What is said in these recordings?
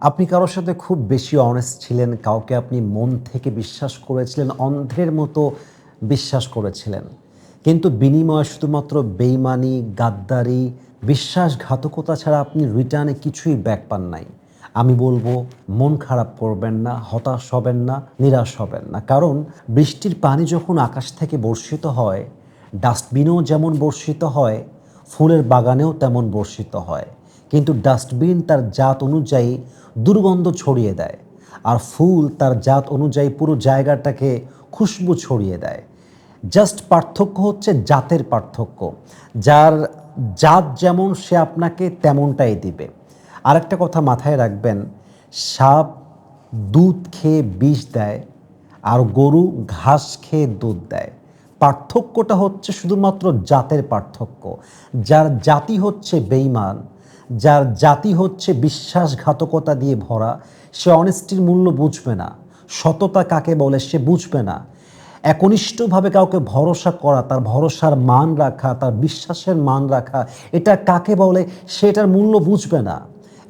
আপনি কারোর সাথে খুব বেশি অনেস্ট ছিলেন, কাউকে আপনি মন থেকে বিশ্বাস করেছিলেন, অন্ধের মতো বিশ্বাস করেছিলেন। কিন্তু বিনিময়ে শুধুমাত্র বেইমানি, গাদ্দারি, বিশ্বাসঘাতকতা ছাড়া আপনি রিটার্নে কিছুই ব্যাক পান নাই। আমি বলবো মন খারাপ করবেন না, হতাশ হবেন না, নিরাশ হবেন না। কারণ বৃষ্টির পানি যখন আকাশ থেকে বর্ষিত হয়, ডাস্টবিনেও যেমন বর্ষিত হয়, ফুলের বাগানেও তেমন বর্ষিত হয়। কিন্তু ডাস্টবিন তার জাত অনুযায়ী দুর্গন্ধ ছড়িয়ে দেয়, আর ফুল তার জাত অনুযায়ী পুরো জায়গাটাকে খুশবু ছড়িয়ে দেয়। জাস্ট পার্থক্য হচ্ছে জাতের পার্থক্য। যার জাত যেমন সে আপনাকে তেমনটাই দিবে। আরেকটা কথা মাথায় রাখবেন, সাপ দুধ খেয়ে বিষ দেয়, আর গরু ঘাস খেয়ে দুধ দেয়। পার্থক্যটা হচ্ছে শুধুমাত্র জাতের পার্থক্য। যার জাতি হচ্ছে বেঈমান, যার জাতি হচ্ছে বিশ্বাসঘাতকতা দিয়ে ভরা, সে অনেস্টির মূল্য বুঝবে না। সততা কাকে বলে সে বুঝবে না। একনিষ্ঠভাবে কাউকে ভরসা করা, তার ভরসার মান রাখা, তার বিশ্বাসের মান রাখা, এটা কাকে বলে সে এটার মূল্য বুঝবে না।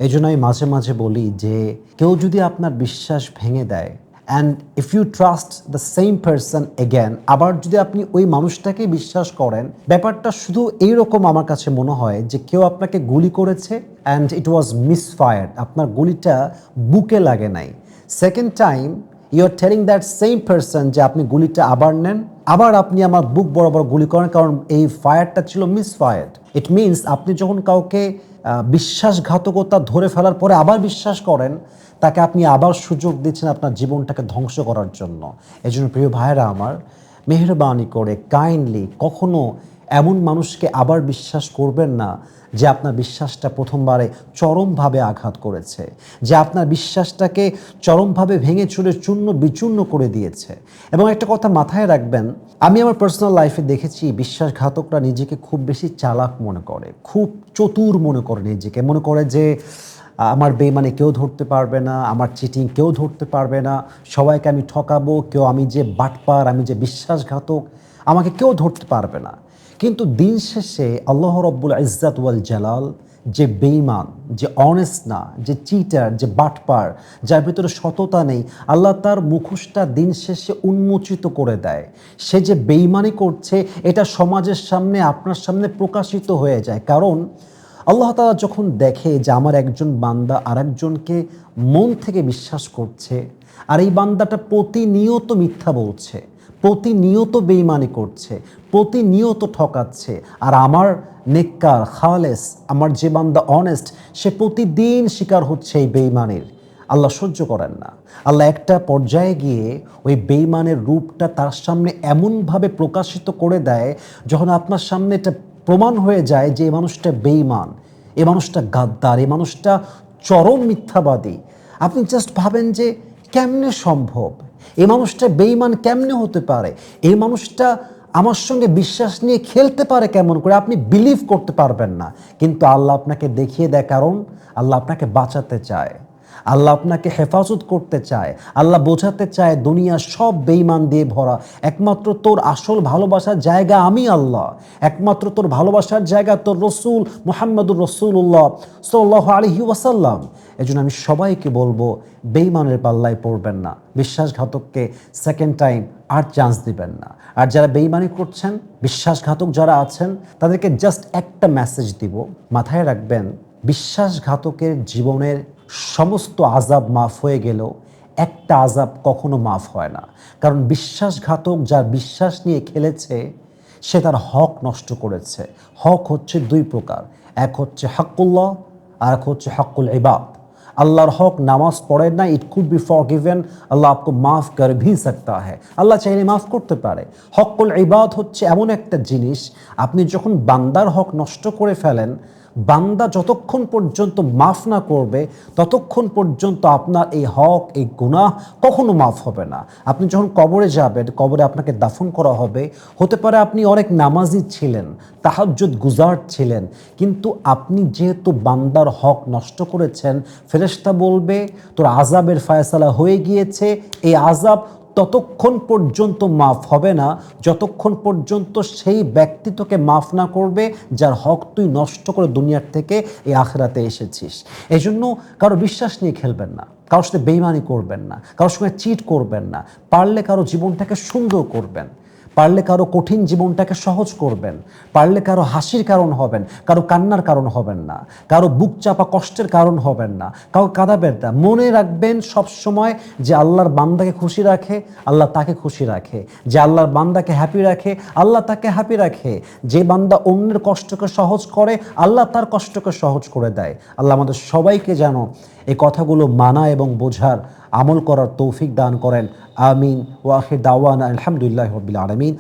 এই জন্য আমি মাঝে মাঝে বলি যে কেউ যদি আপনার বিশ্বাস ভেঙে দেয়, and if you trust the same person again, আবার যদি আপনি ওই মানুষটাকে বিশ্বাস করেন, ব্যাপারটা শুধু এইরকম আমার কাছে মনে হয় যে কেউ আপনাকে গুলি করেছে অ্যান্ড ইট ওয়াজ মিসফায়ার্ড, আপনার গুলিটা বুকে লাগে নাই। Second time you are telling that same person যে আপনি গুলিটা আবার নেন, আবার আপনি আমার বুক বরাবর গুলি করেন, কারণ এই ফায়ারটা ছিল মিসফায়ার্ড। ইট মিনস আপনি যখন কাউকে বিশ্বাসঘাতকতা ধরে ফেলার পরে আবার বিশ্বাস করেন, তাকে আপনি আবার সুযোগ দিচ্ছেন আপনার জীবনটাকে ধ্বংস করার জন্য। এই জন্য প্রিয় ভাইরা আমার, মেহরবানি করে কাইন্ডলি কখনো এমন মানুষকে আবার বিশ্বাস করবেন না যে আপনার বিশ্বাসটা প্রথমবারে চরমভাবে আঘাত করেছে, যে আপনার বিশ্বাসটাকে চরমভাবে ভেঙে চুরে চূর্ণ বিচূর্ণ করে দিয়েছে। এবং একটা কথা মাথায় রাখবেন, আমি আমার পার্সোনাল লাইফে দেখেছি বিশ্বাসঘাতকরা নিজেকে খুব বেশি চালাক মনে করে, খুব চতুর মনে করে নিজেকে, মনে করে যে আমার বেইমানি কেউ ধরতে পারবে না, আমার চিটিং কেউ ধরতে পারবে না, সবাইকে আমি ঠকাবো, কেউ আমি যে বাটপার, আমি যে বিশ্বাসঘাতক, আমাকে কেউ ধরতে পারবে না। কিন্তু দিন শেষে আল্লাহ রব্বুল ইজ্জাত ওয়াল জালাল যে বেইমান, যে অনেস্ট না, যে চিটার, যে বাটপার, যার ভিতরে সততা নেই, আল্লাহ তার মুখোশটা দিন শেষে উন্মোচিত করে দেয়। সে যে বেইমানি করছে এটা সমাজের সামনে, আপনার সামনে প্রকাশিত হয়ে যায়। কারণ আল্লাহ তাআলা যখন দেখে যে আমার একজন বান্দা আরেকজনকে মন থেকে বিশ্বাস করছে, আর এই বান্দাটা প্রতিনিয়ত মিথ্যা বলছে, প্রতিনিয়ত বেইমানি করছে, প্রতিনিয়ত ঠকাচ্ছে, আর আমার নেককার খালেস, আমার যে বান্দা অনেস্ট, সে প্রতিদিন শিকার হচ্ছে এই বেইমানির, আল্লাহ সহ্য করেন না। আল্লাহ একটা পর্যায়ে গিয়ে ওই বেইমানের রূপটা তার সামনে এমনভাবে প্রকাশিত করে দেয়, যখন আপনার সামনে এটা প্রমাণ হয়ে যায় যে এই মানুষটা বেইমান, এই মানুষটা গাদ্দার, এই মানুষটা চরম মিথ্যাবাদী। আপনি জাস্ট ভাবেন যে কেমনে সম্ভব, এই মানুষটা বেইমান কেমনে হতে পারে, এই মানুষটা আমার সঙ্গে বিশ্বাস নিয়ে খেলতে পারে কেমন করে, আপনি বিলিভ করতে পারবেন না। কিন্তু আল্লাহ আপনাকে দেখিয়ে দেয়, কারণ আল্লাহ আপনাকে বাঁচাতে চায়, আল্লাহ আপনাকে হেফাজত করতে চায়, আল্লাহ বোঝাতে চায় দুনিয়া সব বেঈমান দিয়ে ভরা, একমাত্র তোর আসল ভালোবাসার জায়গা আমি আল্লাহ, একমাত্র তোর ভালোবাসার জায়গা তোর রসুল মুহাম্মদুর রসুল্লাহ সাল্লাল্লাহু আলাইহি ওয়াসাল্লাম। এজন্য আমি সবাইকে বলবো বেঈমানের পাল্লায় পড়বেন না, বিশ্বাসঘাতককে সেকেন্ড টাইম আর চান্স দিবেন না। আর যারা বেঈমানি করছেন, বিশ্বাসঘাতক যারা আছেন, তাদেরকে জাস্ট একটা মেসেজ দিব, মাথায় রাখবেন, বিশ্বাসঘাতকের জীবনের সমস্ত আযাব মাফ হয়ে গেলেও একটা আযাব কখনো মাফ হয় না। কারণ বিশ্বাসঘাতক যার বিশ্বাস নিয়ে খেলেছে, সে তার হক নষ্ট করেছে। হক হচ্ছে দুই প্রকার, এক হচ্ছে হাক্কুল্লাহ, আর এক হচ্ছে হাক্কুল ইবাদ। আল্লাহর হক নামাজ পড়েন না, ইট কুড বি ফরগিভেন, আল্লাহ আপকো মাফ কর ভি সকতা হ্যায়, আল্লাহ চাইলে মাফ করতে পারে। হকুল ইবাদ হচ্ছে এমন একটা জিনিস, আপনি যখন বান্দার হক নষ্ট করে ফেলেন, বান্দা যতক্ষণ পর্যন্ত মাফ না করবে ততক্ষণ পর্যন্ত আপনার এই হক, এই গুনাহ কখনো মাফ হবে না। আপনি যখন কবরে যাবেন, কবরে আপনাকে দাফন করা হবে, হতে পারে আপনি অনেক নামাজি ছিলেন, তাহাজ্জুদ গুজার ছিলেন, কিন্তু আপনি যেহেতু বান্দার হক নষ্ট করেছেন, ফেরেশতা বলবে তোর আযাবের ফায়সালা হয়ে গিয়েছে, এই আযাব ততক্ষণ পর্যন্ত মাফ হবে না যতক্ষণ পর্যন্ত সেই ব্যক্তি তোকে মাফ না করবে যার হক তুই নষ্ট করে দুনিয়ার থেকে এই আখিরাতে এসেছিস। এই জন্য কারো বিশ্বাস নিয়ে খেলবেন না, কারোর সাথে বেইমানি করবেন না, কারোর সঙ্গে চিট করবেন না। পারলে কারো জীবনটাকে সুন্দর করবেন, পারলে কারো কঠিন জীবনটাকে সহজ করবেন, পারলে কারো হাসির কারণ হবেন, কারো কান্নার কারণ হবেন না, কারো বুক চাপা কষ্টের কারণ হবেন না, কারো কাঁদাবেন না। মনে রাখবেন সবসময় যে আল্লাহর বান্দাকে খুশি রাখে আল্লাহ তাকে খুশি রাখে, যে আল্লাহর বান্দাকে হ্যাপি রাখে আল্লাহ তাকে হ্যাপি রাখে, যে বান্দা অন্যের কষ্টকে সহজ করে আল্লাহ তার কষ্টকে সহজ করে দেয়। আল্লাহ আমাদের সবাইকে যেন এই কথাগুলো মানা এবং বোঝার আমল করার তৌফিক দান করেন। আমিন। ওয়া আখির দাওয়ানা আলহামদুলিল্লাহি রাব্বিল আলামিন।